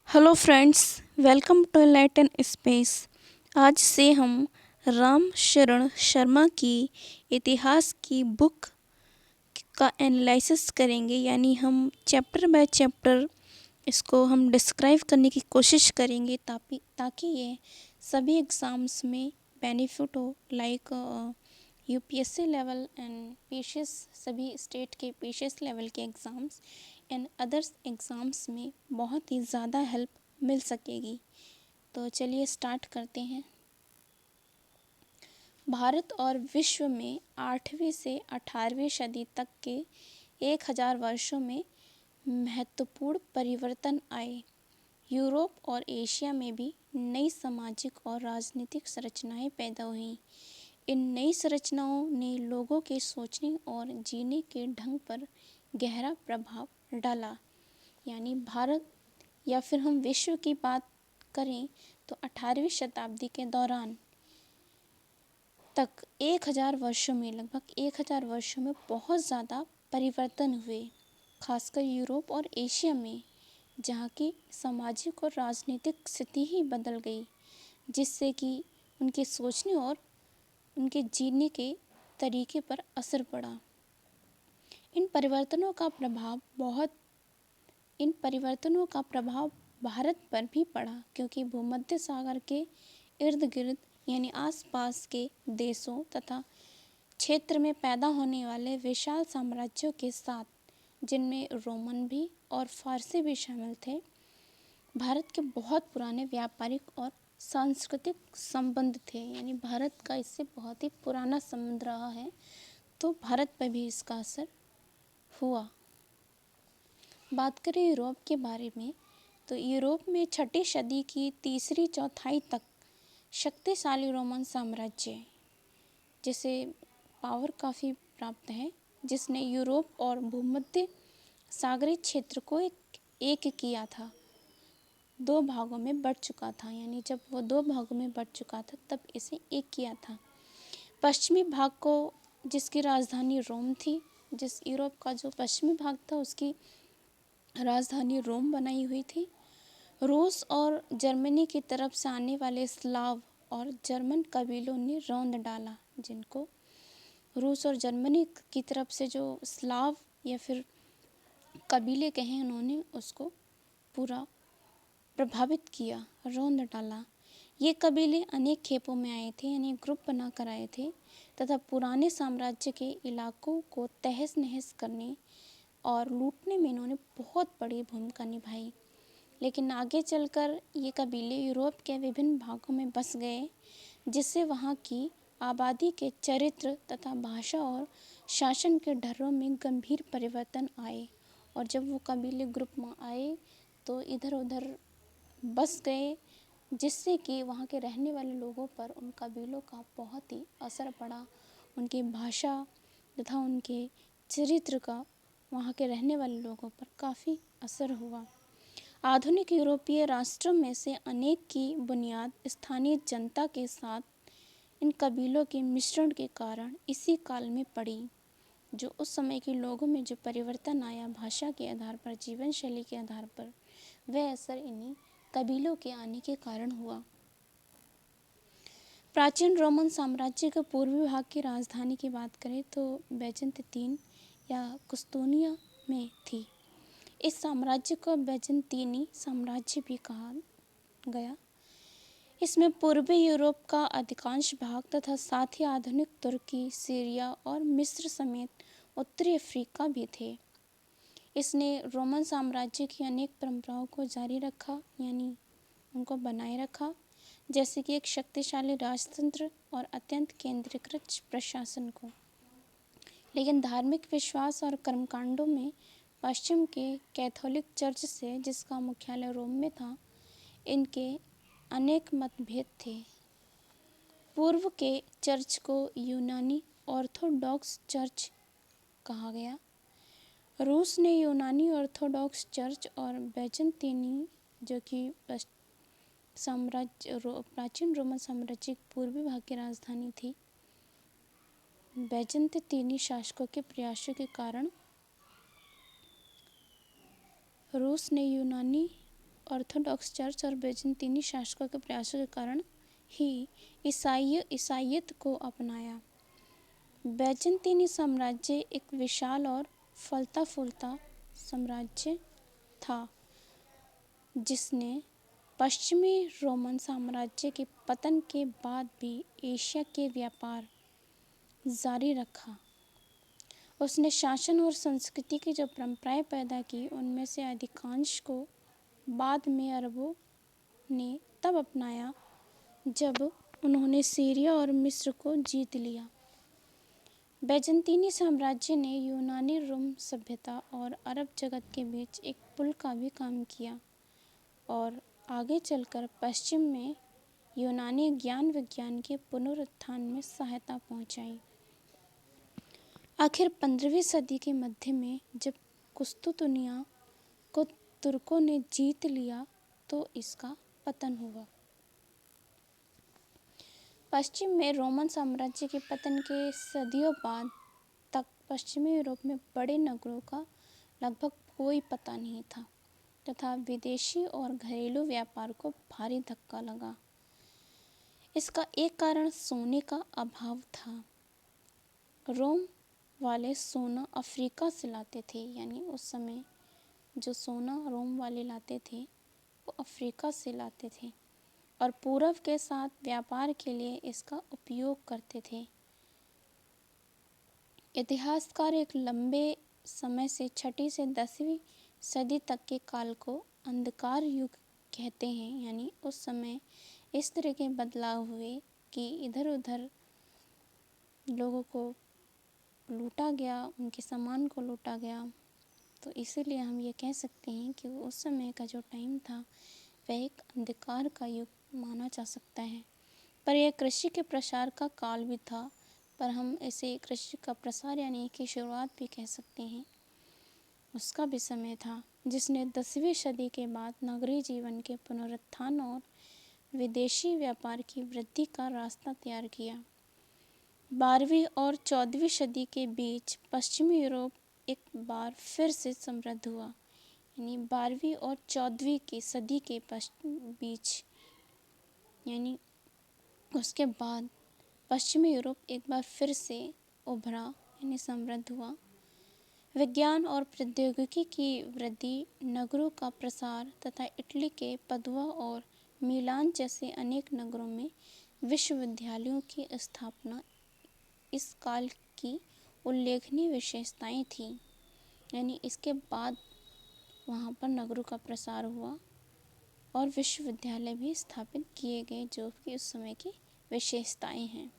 Hello friends, welcome to Latin space. आज से हम राम शरण शर्मा की इतिहास की बुक का एनालिसिस करेंगे। यानी हम चैप्टर बाय चैप्टर इसको हम डिस्क्राइब करने की कोशिश करेंगे ताकि ये सभी एग्ज़ाम्स में बेनिफिट हो। Like UPSC level and PCS, सभी स्टेट के पीसीएस लेवल के एग्ज़ाम्स एंड अदर्स एग्ज़ाम्स में बहुत ही ज़्यादा हेल्प मिल सकेगी। तो चलिए स्टार्ट करते हैं। भारत और विश्व में 8वीं से 18वीं सदी तक के 1000 वर्षों में महत्वपूर्ण परिवर्तन आए। यूरोप और एशिया में भी नई सामाजिक और राजनीतिक संरचनाएं पैदा हुईं। इन नई संरचनाओं ने लोगों के सोचने और जीने के ढंग पर गहरा प्रभाव डाला। यानी भारत या फिर हम विश्व की बात करें तो 18वीं शताब्दी के दौरान तक 1000 वर्षों में, लगभग 1000 वर्षों में बहुत ज़्यादा परिवर्तन हुए, खासकर यूरोप और एशिया में, जहाँ की सामाजिक और राजनीतिक स्थिति ही बदल गई, जिससे कि उनके सोचने और उनके जीने के तरीके पर असर पड़ा। इन परिवर्तनों का प्रभाव भारत पर भी पड़ा, क्योंकि भूमध्य सागर के इर्द गिर्द यानी आसपास के देशों तथा क्षेत्र में पैदा होने वाले विशाल साम्राज्यों के साथ, जिनमें रोमन भी और फारसी भी शामिल थे, भारत के बहुत पुराने व्यापारिक और सांस्कृतिक संबंध थे। यानी भारत का इससे बहुत ही पुराना संबंध रहा है, तो भारत पर भी इसका असर हुआ। बात करें यूरोप के बारे में, तो यूरोप में 6ठी सदी की तीसरी चौथाई तक शक्तिशाली रोमन साम्राज्य, जिसे पावर काफ़ी प्राप्त है, जिसने यूरोप और भूमध्य सागरीय क्षेत्र को एक किया था, दो भागों में बढ़ चुका था। यानी जब वो दो भागों में बढ़ चुका था तब इसे एक किया था। पश्चिमी भाग को, जिसकी राजधानी रोम थी, जिस यूरोप का जो पश्चिमी भाग था उसकी राजधानी रोम बनाई हुई थी। रूस और जर्मनी की तरफ से आने वाले स्लाव और जर्मन कबीलों ने रौंद डाला, जिनको रूस और जर्मनी की तरफ से जो स्लाव या फिर कबीले कहें, उन्होंने उसको पूरा प्रभावित किया, रौंद डाला। ये कबीले अनेक खेपों में आए थे, यानी ग्रुप बनाकर आए थे, तथा पुराने साम्राज्य के इलाकों को तहस नहस करने और लूटने में इन्होंने बहुत बड़ी भूमिका निभाई। लेकिन आगे चलकर ये कबीले यूरोप के विभिन्न भागों में बस गए, जिससे वहाँ की आबादी के चरित्र तथा भाषा और शासन के ढर्रों में गंभीर परिवर्तन आए। और जब वो कबीले ग्रुप में आए तो इधर उधर बस गए, जिससे कि वहाँ के रहने वाले लोगों पर उन कबीलों का बहुत ही असर पड़ा। उनकी भाषा तथा उनके चरित्र का वहाँ के रहने वाले लोगों पर काफ़ी असर हुआ। आधुनिक यूरोपीय राष्ट्रों में से अनेक की बुनियाद स्थानीय जनता के साथ इन कबीलों के मिश्रण के कारण इसी काल में पड़ी। जो उस समय के लोगों में जो परिवर्तन आया, भाषा के आधार पर, जीवन शैली के आधार पर, वह असर इन्हीं कबीलों के आने के कारण हुआ। प्राचीन रोमन साम्राज्य के पूर्वी भाग की राजधानी की बात करें तो बैजंततीन या कुस्तुनिया में थी। इस साम्राज्य को बैजंतीनी साम्राज्य भी कहा गया। इसमें पूर्वी यूरोप का अधिकांश भाग तथा साथ ही आधुनिक तुर्की, सीरिया और मिस्र समेत उत्तरी अफ्रीका भी थे। इसने रोमन साम्राज्य की अनेक परंपराओं को जारी रखा, यानी उनको बनाए रखा, जैसे कि एक शक्तिशाली राजतंत्र और अत्यंत केंद्रीकृत प्रशासन को। लेकिन धार्मिक विश्वास और कर्मकांडों में पश्चिम के कैथोलिक चर्च से, जिसका मुख्यालय रोम में था, इनके अनेक मतभेद थे। पूर्व के चर्च को यूनानी ऑर्थोडॉक्स चर्च कहा गया। रूस ने यूनानी ऑर्थोडॉक्स चर्च और बैजंतीनी, जो कि प्राचीन रोमन साम्राज्य के पूर्वी भाग की राजधानी थी, बैजंतीनी शासकों के प्रयासों के कारण रूस ने यूनानी ऑर्थोडॉक्स चर्च और बैजेंटीनी शासकों के प्रयासों के कारण ही ईसाईयत को अपनाया। बैजेंटीनी साम्राज्य एक विशाल और फलता फूलता साम्राज्य था, जिसने पश्चिमी रोमन साम्राज्य के पतन के बाद भी एशिया के व्यापार जारी रखा। उसने शासन और संस्कृति की जो परंपराएं पैदा की, उनमें से अधिकांश को बाद में अरबों ने तब अपनाया जब उन्होंने सीरिया और मिस्र को जीत लिया। बैजेंटीनी साम्राज्य ने यूनानी रोम सभ्यता और अरब जगत के बीच एक पुल का भी काम किया और आगे चलकर पश्चिम में यूनानी ज्ञान विज्ञान के पुनरुत्थान में सहायता पहुंचाई। आखिर 15वीं सदी के मध्य में जब कुस्तुतुनिया को तुर्कों ने जीत लिया तो इसका पतन हुआ। पश्चिम में रोमन साम्राज्य के पतन के सदियों बाद तक पश्चिमी यूरोप में बड़े नगरों का लगभग कोई पता नहीं था तथा विदेशी और घरेलू व्यापार को भारी धक्का लगा। इसका एक कारण सोने का अभाव था। रोम वाले सोना अफ्रीका से लाते थे, यानी उस समय जो सोना रोम वाले लाते थे वो अफ्रीका से लाते थे और पूरब के साथ व्यापार के लिए इसका उपयोग करते थे। इतिहासकार एक लंबे समय से 6वीं से 10वीं सदी तक के काल को अंधकार युग कहते हैं, यानी उस समय इस तरह के बदलाव हुए कि इधर उधर लोगों को लूटा गया, उनके सामान को लूटा गया। तो इसीलिए हम ये कह सकते हैं कि उस समय का जो टाइम था वह एक अंधकार का युग माना जा सकता है। पर यह कृषि के प्रसार का काल भी था, पर हम इसे कृषि का प्रसार यानी कि शुरुआत भी कह सकते हैं। उसका भी समय था जिसने 10वीं सदी के बाद नगरीय जीवन के पुनरुत्थान और विदेशी व्यापार की वृद्धि का रास्ता तैयार किया। 12वीं और 14वीं सदी के बीच पश्चिमी यूरोप एक बार फिर से समृद्ध हुआ, यानी 12वीं और 14वीं की सदी के बीच, यानी उसके बाद पश्चिमी यूरोप एक बार फिर से उभरा, यानी समृद्ध हुआ। विज्ञान और प्रौद्योगिकी की वृद्धि, नगरों का प्रसार तथा इटली के पदुआ और मिलान जैसे अनेक नगरों में विश्वविद्यालयों की स्थापना इस काल की उल्लेखनीय विशेषताएं थीं। यानी इसके बाद वहाँ पर नगरों का प्रसार हुआ और विश्वविद्यालय भी स्थापित किए गए, जो कि उस समय की विशेषताएं हैं।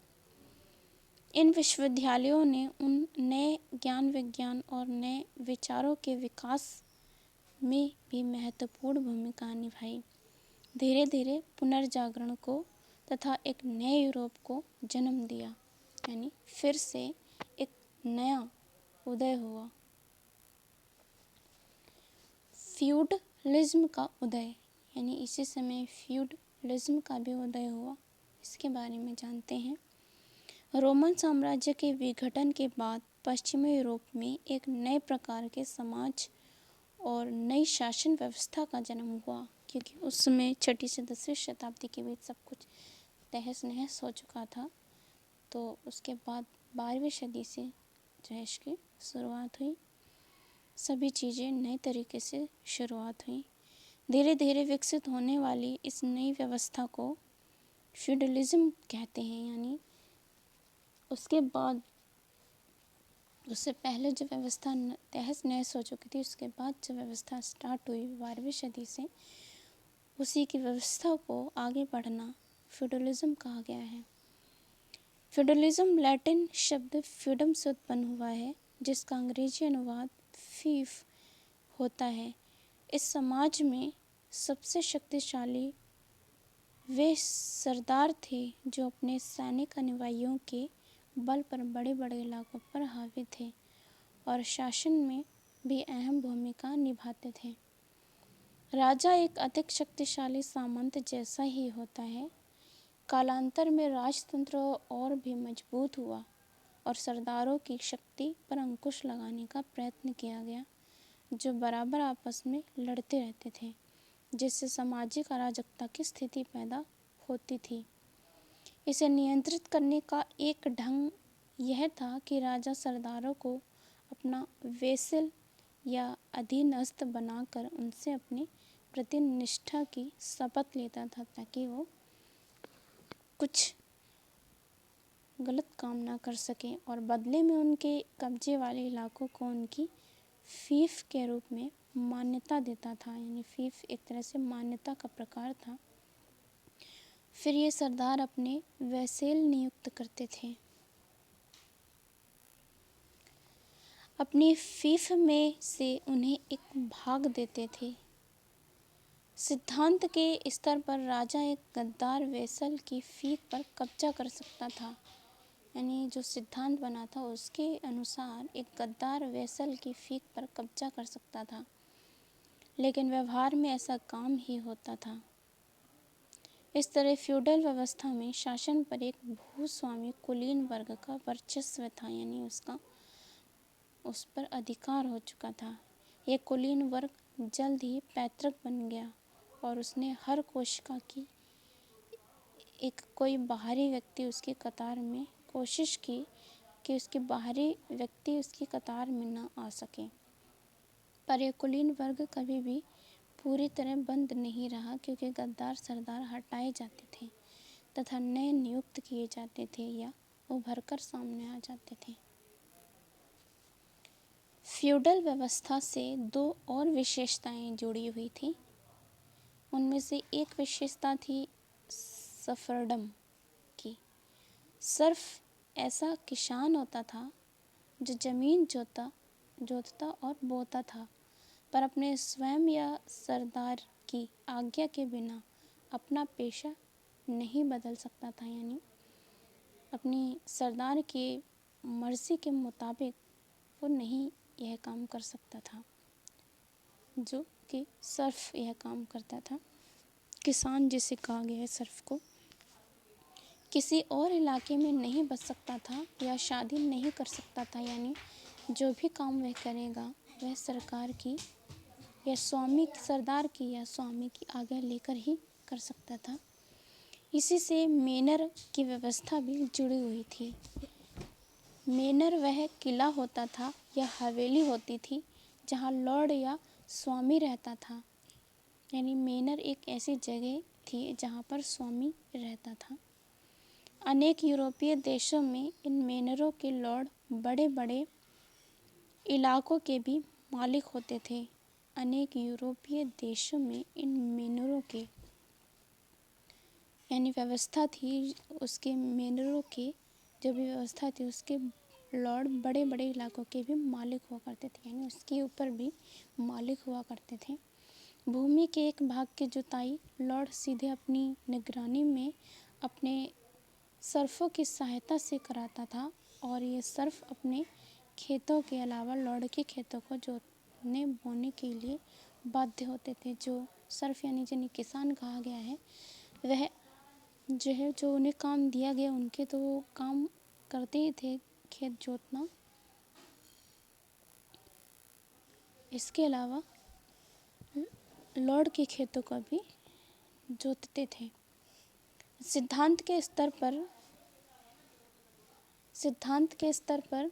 इन विश्वविद्यालयों ने उन नए ज्ञान विज्ञान और नए विचारों के विकास में भी महत्वपूर्ण भूमिका निभाई। धीरे धीरे पुनर्जागरण को तथा एक नए यूरोप को जन्म दिया, यानी फिर से एक नया उदय हुआ। फ्यूडलिज्म का उदय, यानी इसी समय फ्यूडलिज्म का भी उदय हुआ। इसके बारे में जानते हैं। रोमन साम्राज्य के विघटन के बाद पश्चिमी यूरोप में एक नए प्रकार के समाज और नई शासन व्यवस्था का जन्म हुआ, क्योंकि उस समय 6वीं से 10वीं शताब्दी के बीच सब कुछ तहस नहस हो चुका था। तो उसके बाद 12वीं सदी से जो है इसकी शुरुआत हुई। सभी चीज़ें नए तरीके से शुरुआत हुई। धीरे धीरे विकसित होने वाली इस नई व्यवस्था को फ्यूडलिज्म कहते हैं। यानी उसके बाद, उससे पहले जो व्यवस्था तहस नहस हो चुकी थी, उसके बाद जो व्यवस्था स्टार्ट हुई 12वीं सदी से, उसी की व्यवस्था को आगे बढ़ना फ्यूडलिज्म कहा गया है। फ्यूडलिज्म लैटिन शब्द फ्यूडम से उत्पन्न हुआ है, जिसका अंग्रेजी अनुवाद फीफ होता है। इस समाज में सबसे शक्तिशाली वे सरदार थे जो अपने सैनिक अनुयायियों के बल पर बड़े बड़े इलाकों पर हावी थे और शासन में भी अहम भूमिका निभाते थे। राजा एक अधिक शक्तिशाली सामंत जैसा ही होता है। कालांतर में राजतंत्र और भी मजबूत हुआ और सरदारों की शक्ति पर अंकुश लगाने का प्रयत्न किया गया, जो बराबर आपस में लड़ते रहते थे। जिससे सामाजिक अराजकता की स्थिति पैदा होती थी। इसे नियंत्रित करने का एक ढंग यह था कि राजा सरदारों को अपना वेसल या अधीनस्थ बनाकर उनसे अपने प्रति निष्ठा की शपथ लेता था, ताकि वो कुछ गलत काम ना कर सकें, और बदले में उनके कब्जे वाले इलाकों को उनकी फीफ के रूप में मान्यता देता था। यानी फीफ एक तरह से मान्यता का प्रकार था। फिर ये सरदार अपने वैसेल नियुक्त करते थे। अपनी फीफ में से उन्हें एक भाग देते थे। सिद्धांत के स्तर पर राजा एक गद्दार वैसल की फीफ पर कब्जा कर सकता था। यानी जो सिद्धांत बना था उसके अनुसार एक गद्दार वैसल की फीक पर कब्जा कर सकता था, लेकिन व्यवहार में ऐसा काम ही होता था। इस तरह फ्यूडल व्यवस्था में शासन पर एक भूस्वामी कुलीन वर्ग का वर्चस्व था, यानी उस पर अधिकार हो चुका था। यह कुलीन वर्ग जल्द ही पैतृक बन गया और उसने हर कोशिका की एक कोई बाहरी व्यक्ति उसकी कतार में कोशिश की कि उसके बाहरी व्यक्ति उसकी कतार में न आ सके। पर यह कुलीन वर्ग कभी भी पूरी तरह बंद नहीं रहा, क्योंकि गद्दार सरदार हटाए जाते थे तथा नए नियुक्त किए जाते थे या उभर कर सामने आ जाते थे। फ्यूडल व्यवस्था से दो और विशेषताएं जुड़ी हुई थी। उनमें से एक विशेषता थी सफरडम की। सर्फ ऐसा किसान होता था जो जमीन जोतता और बोता था, पर अपने स्वयं या सरदार की आज्ञा के बिना अपना पेशा नहीं बदल सकता था। यानी अपनी सरदार की मर्जी के मुताबिक वो नहीं यह काम कर सकता था, जो कि सर्फ यह काम करता था। किसान जिसे कहा गया है सर्फ को, किसी और इलाके में नहीं बच सकता था या शादी नहीं कर सकता था। यानी जो भी काम वह करेगा वह सरकार की या सरदार की या स्वामी की आज्ञा लेकर ही कर सकता था। इसी से मेनर की व्यवस्था भी जुड़ी हुई थी। मेनर वह किला होता था या हवेली होती थी जहाँ लॉर्ड या स्वामी रहता था। यानी मेनर एक ऐसी जगह थी जहाँ पर स्वामी रहता था। अनेक यूरोपीय देशों में इन मेनरों के लॉर्ड बड़े बड़े इलाकों के भी मालिक होते थे। अनेक यूरोपीय देशों में इन मेनरों के यानी व्यवस्था थी, उसके मेनरों के जो भी व्यवस्था थी उसके लॉर्ड बड़े बड़े इलाकों के भी मालिक हुआ करते थे, यानी उसके ऊपर भी मालिक हुआ करते थे। भूमि के एक भाग की जुताई लॉर्ड सीधे अपनी निगरानी में अपने सर्फों की सहायता से कराता था, और ये सर्फ अपने खेतों के अलावा लॉर्ड के खेतों को जोतने बोने के लिए बाध्य होते थे। जो सर्फ यानी जिन्हें किसान कहा गया है, वह जो है जो उन्हें काम दिया गया उनके तो वो काम करते ही थे, खेत जोतना। इसके अलावा लॉर्ड के खेतों को भी जोतते थे। सिद्धांत के स्तर पर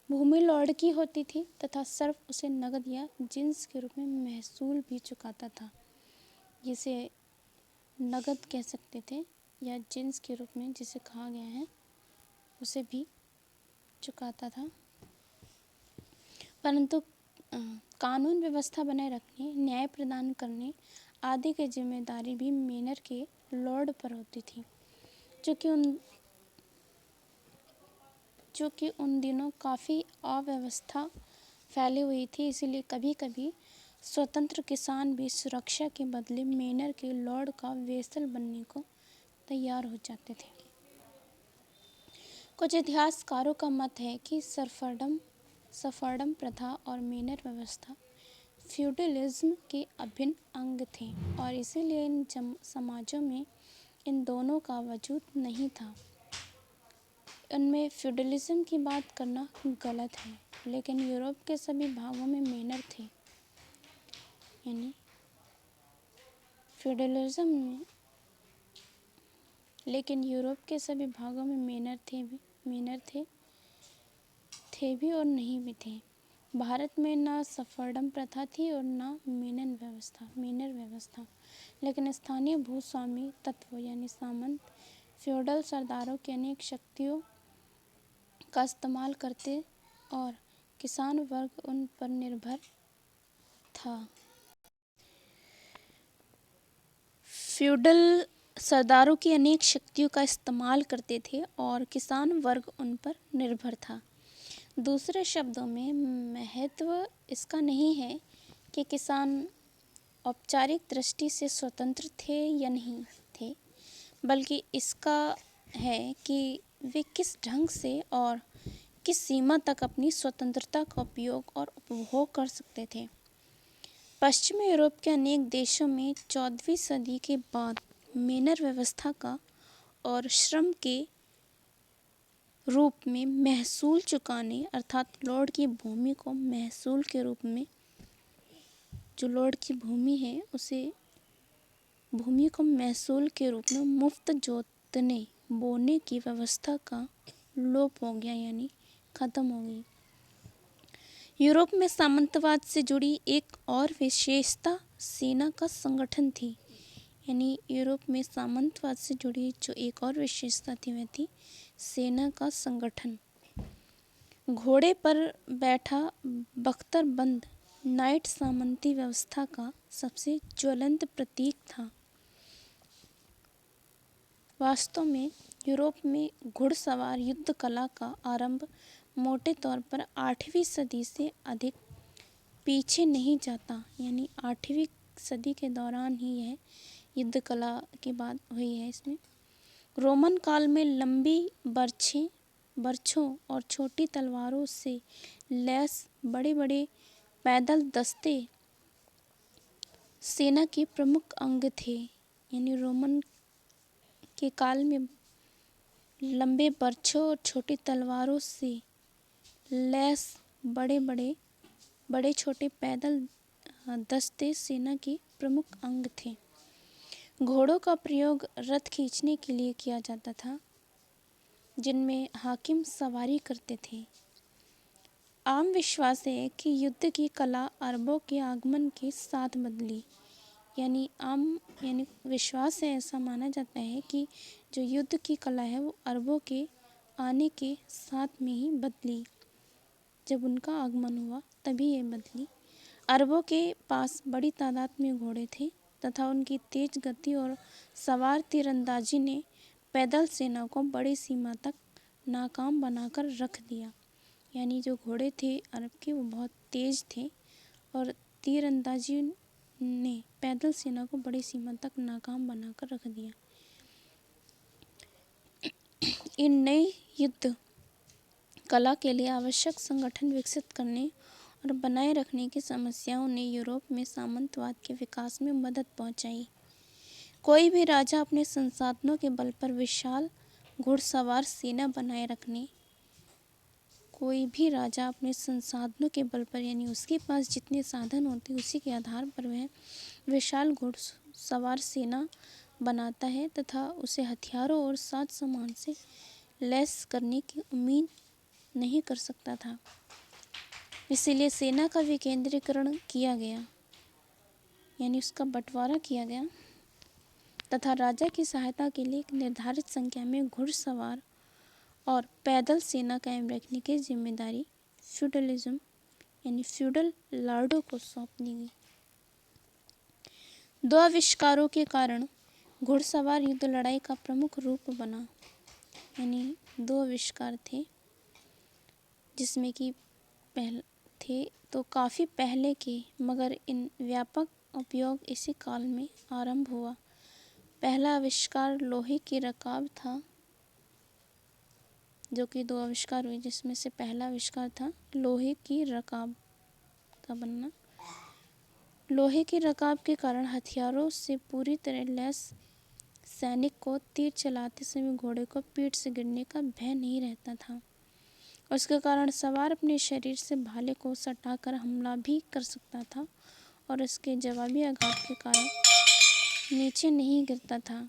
भूमि लॉर्ड की होती थी तथा सर्फ उसे नगद या जिन्स के रूप में महसूल भी चुकाता था। जिसे नगद कह सकते थे या जिन्स के रूप में जिसे कहा गया है उसे भी चुकाता था। परंतु कानून व्यवस्था बनाए रखने, न्याय प्रदान करने आदि की जिम्मेदारी भी मेनर के लॉर्ड पर होती थी, जो कि उन दिनों काफ़ी अव्यवस्था फैली हुई थी। इसीलिए कभी कभी स्वतंत्र किसान भी सुरक्षा के बदले मेनर के लॉर्ड का वेसल बनने को तैयार हो जाते थे। कुछ इतिहासकारों का मत है कि सफरडम प्रथा और मेनर व्यवस्था फ्यूडलिज्म के अभिन्न अंग थे, और इसीलिए इन समाजों में इन दोनों का वजूद नहीं था। उनमें फ्यूडलिज्म की बात करना गलत है, लेकिन यूरोप के सभी भागों में मेनर थे। यानी फ्यूडलिज्म में, लेकिन यूरोप के सभी भागों में मेनर थे भी और नहीं भी थे। भारत में ना सफरडम प्रथा थी और ना मेनर व्यवस्था, लेकिन स्थानीय भूस्वामी तत्व यानी सामंत फ्यूडल सरदारों की अनेक शक्तियों का इस्तेमाल करते और किसान वर्ग उन पर निर्भर था। फ्यूडल सरदारों की अनेक शक्तियों का इस्तेमाल करते थे और किसान वर्ग उन पर निर्भर था। दूसरे शब्दों में, महत्व इसका नहीं है कि किसान औपचारिक दृष्टि से स्वतंत्र थे या नहीं थे, बल्कि इसका है कि वे किस ढंग से और किस सीमा तक अपनी स्वतंत्रता का उपयोग और उपभोग कर सकते थे। पश्चिमी यूरोप के अनेक देशों में 14वीं सदी के बाद मेनर व्यवस्था का और श्रम के रूप में महसूल चुकाने, अर्थात लॉर्ड की भूमि को महसूल के रूप में, जो लॉर्ड की भूमि है उसे भूमि को महसूल के रूप में मुफ्त जोतने बोने की व्यवस्था का लोप हो गया, यानी खत्म हो गई। यूरोप में सामंतवाद से जुड़ी एक और विशेषता सेना का संगठन थी। यानी यूरोप में सामंतवाद से जुड़ी जो एक और विशेषता थी वह थी सेना का संगठन। घोड़े पर बैठा बख्तरबंद नाइट सामंती व्यवस्था का सबसे ज्वलंत प्रतीक था। वास्तव में यूरोप में घुड़सवार युद्ध कला का आरंभ मोटे तौर पर 8वीं सदी से अधिक पीछे नहीं जाता, यानी 8वीं सदी के दौरान ही यह युद्ध कला की बात हुई है। इसमें रोमन काल में लंबी बर्छों और छोटी तलवारों से लैस बड़े बड़े पैदल दस्ते सेना के प्रमुख अंग थे। यानी रोमन के काल में लंबे बर्छों और छोटी तलवारों से लैस बड़े छोटे पैदल दस्ते सेना के प्रमुख अंग थे। घोड़ों का प्रयोग रथ खींचने के लिए किया जाता था, जिनमें हाकिम सवारी करते थे। आम विश्वास है कि युद्ध की कला अरबों के आगमन के साथ बदली। यानी विश्वास है, ऐसा माना जाता है कि जो युद्ध की कला है वो अरबों के आने के साथ में ही बदली। जब उनका आगमन हुआ तभी ये बदली। अरबों के पास बड़ी तादाद में घोड़े थे तथा उनकी तेज गति और सवार तीरंदाजी ने पैदल सेना को बड़ी सीमा तक नाकाम बनाकर रख दिया। यानी जो घोड़े थे अरब के वो बहुत तेज थे और तीरंदाजी ने पैदल सेना को बड़ी सीमा तक नाकाम बनाकर रख दिया। इन नई युद्ध कला के लिए आवश्यक संगठन विकसित करने और बनाए रखने की समस्याओं ने यूरोप में सामंतवाद के विकास में मदद पहुंचाई। कोई भी राजा अपने संसाधनों के बल पर विशाल घुड़सवार सेना बनाए रखने, कोई भी राजा अपने संसाधनों के बल पर, यानी उसके पास जितने साधन होते उसी के आधार पर वह विशाल घुड़सवार सेना बनाता है तथा उसे हथियारों और साज सामान से लैस करने की उम्मीद नहीं कर सकता था। इसीलिए सेना का विकेंद्रीकरण किया गया, यानी उसका बंटवारा किया गया तथा राजा की सहायता के लिए एक निर्धारित संख्या में घुड़सवार और पैदल सेना कायम रखने की जिम्मेदारी फ्यूडलिज्म यानी फ्यूडल लॉर्डों को सौंप दी गई। दो आविष्कारों के कारण घुड़सवार युद्ध लड़ाई का प्रमुख रूप बना। यानी दो आविष्कार थे जिसमें कि काफ़ी पहले के, मगर इन व्यापक उपयोग इसी काल में आरंभ हुआ। पहला आविष्कार लोहे की रकाब था, जो कि दो आविष्कार हुए जिसमें से पहला आविष्कार था लोहे की रकाब का बनना। लोहे की रकाब के कारण हथियारों से पूरी तरह लैस सैनिक को तीर चलाते समय घोड़े को पीठ से गिरने का भय नहीं रहता था। उसके कारण सवार अपने शरीर से भाले को सटाकर हमला भी कर सकता था और इसके जवाबी आघात के कारण नीचे नहीं गिरता था।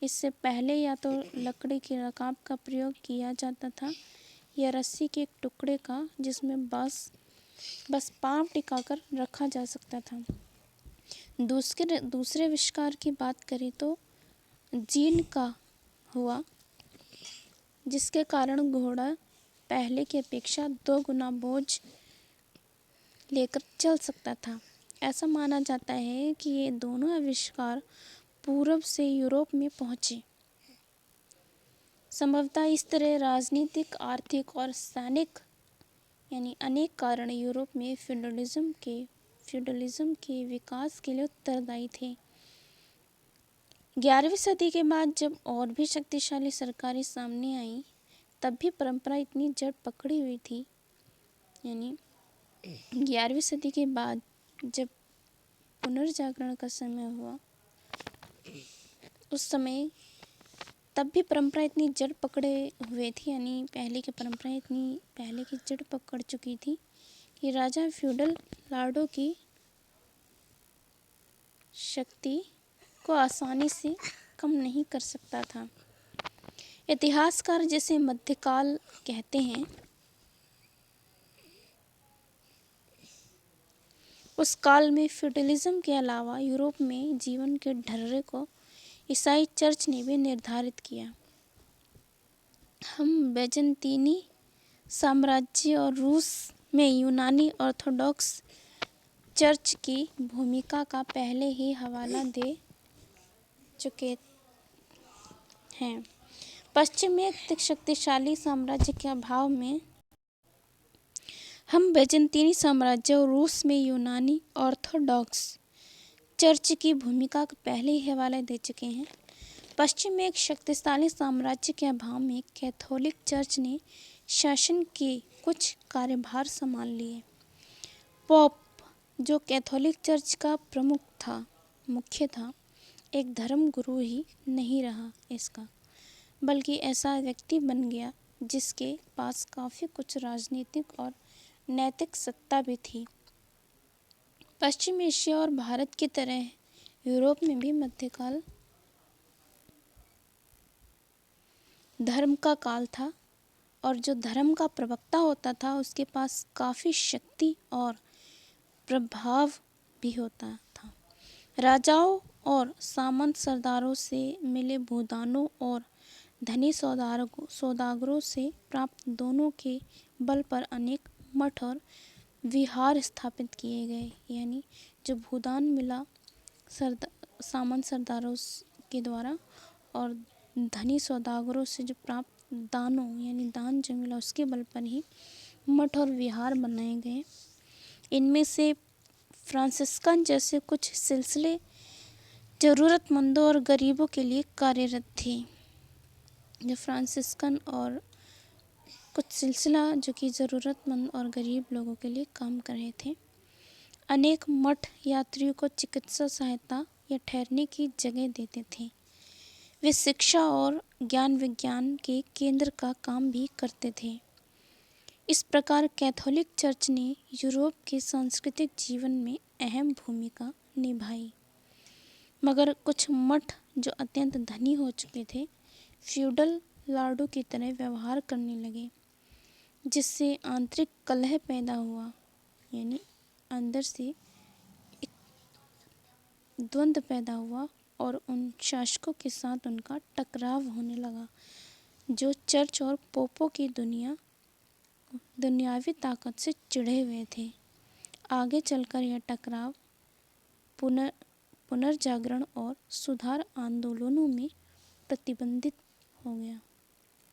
इससे पहले या तो लकड़ी की रकाब का प्रयोग किया जाता था या रस्सी के एक टुकड़े का, जिसमें बस पाँव टिकाकर रखा जा सकता था। दूसरे आविष्कार की बात करें तो जीन का हुआ, जिसके कारण घोड़ा पहले की अपेक्षा 2 गुना बोझ लेकर चल सकता था। ऐसा माना जाता है कि ये दोनों आविष्कार पूर्व से यूरोप में पहुंचे। संभवतः इस तरह राजनीतिक, आर्थिक और सैनिक यानी अनेक कारण यूरोप में फ्यूडलिज्म के विकास के लिए उत्तरदायी थे। 11वीं सदी के बाद जब और भी शक्तिशाली सरकारें सामने आईं, तब भी परंपरा इतनी जड़ पकड़ी हुई थी। यानी 11वीं सदी के बाद जब पुनर्जागरण का समय हुआ, उस समय तब भी परंपरा इतनी जड़ पकड़े हुए थी, यानी पहले की परंपरा इतनी पहले की जड़ पकड़ चुकी थी कि राजा फ्यूडल लॉर्डों की शक्ति को आसानी से कम नहीं कर सकता था। इतिहासकार जिसे मध्यकाल कहते हैं, उस काल में फ्यूडलिज्म के अलावा यूरोप में जीवन के ढर्रे को ईसाई चर्च ने भी निर्धारित किया। हम बैजेंटीनी साम्राज्य और रूस में यूनानी ऑर्थोडॉक्स चर्च की भूमिका का पहले ही हवाला दे चुके हैं। पश्चिम में एक शक्तिशाली साम्राज्य के अभाव में हम बैजेंटीनी साम्राज्य और रूस में यूनानी ऑर्थोडॉक्स चर्च की भूमिका का पहले ही हवाला दे चुके हैं। पश्चिम में एक शक्तिशाली साम्राज्य के अभाव में कैथोलिक चर्च ने शासन के कुछ कार्यभार संभाल लिए। पोप, जो कैथोलिक चर्च का मुख्य था, एक धर्म गुरु ही नहीं रहा इसका, बल्कि ऐसा व्यक्ति बन गया जिसके पास काफ़ी कुछ राजनीतिक और नैतिक सत्ता भी थी। पश्चिम एशिया और भारत की तरह यूरोप में भी मध्यकाल धर्म का काल था, और जो धर्म का प्रवक्ता होता था उसके पास काफ़ी शक्ति और प्रभाव भी होता था। राजाओं और सामंत सरदारों से मिले भूदानों और धनी सौदागरों से प्राप्त दोनों के बल पर अनेक मठ और विहार स्थापित किए गए। यानी जो भूदान मिला सामंत सरदारों के द्वारा और धनी सौदागरों से जो प्राप्त दानों यानी दान जो मिला, उसके बल पर ही मठ और विहार बनाए गए। इनमें से फ्रांसिस्कन जैसे कुछ सिलसिले ज़रूरतमंदों और गरीबों के लिए कार्यरत थे। जो फ्रांसिस्कन और कुछ सिलसिला जो कि ज़रूरतमंद और गरीब लोगों के लिए काम कर रहे थे। अनेक मठ यात्रियों को चिकित्सा सहायता या ठहरने की जगह देते थे। वे शिक्षा और ज्ञान विज्ञान के केंद्र का काम भी करते थे। इस प्रकार कैथोलिक चर्च ने यूरोप के सांस्कृतिक जीवन में अहम भूमिका निभाई। मगर कुछ मठ जो अत्यंत धनी हो चुके थे, फ्यूडल लॉर्डों की तरह व्यवहार करने लगे, जिससे आंतरिक कलह पैदा हुआ। यानी अंदर से एक द्वंद्व पैदा हुआ और उन शासकों के साथ उनका टकराव होने लगा, जो चर्च और पोपों की दुनियावी ताकत से चिढ़े हुए थे। आगे चलकर यह टकराव पुनर्जागरण और सुधार आंदोलनों में प्रतिबिंबित हो गया।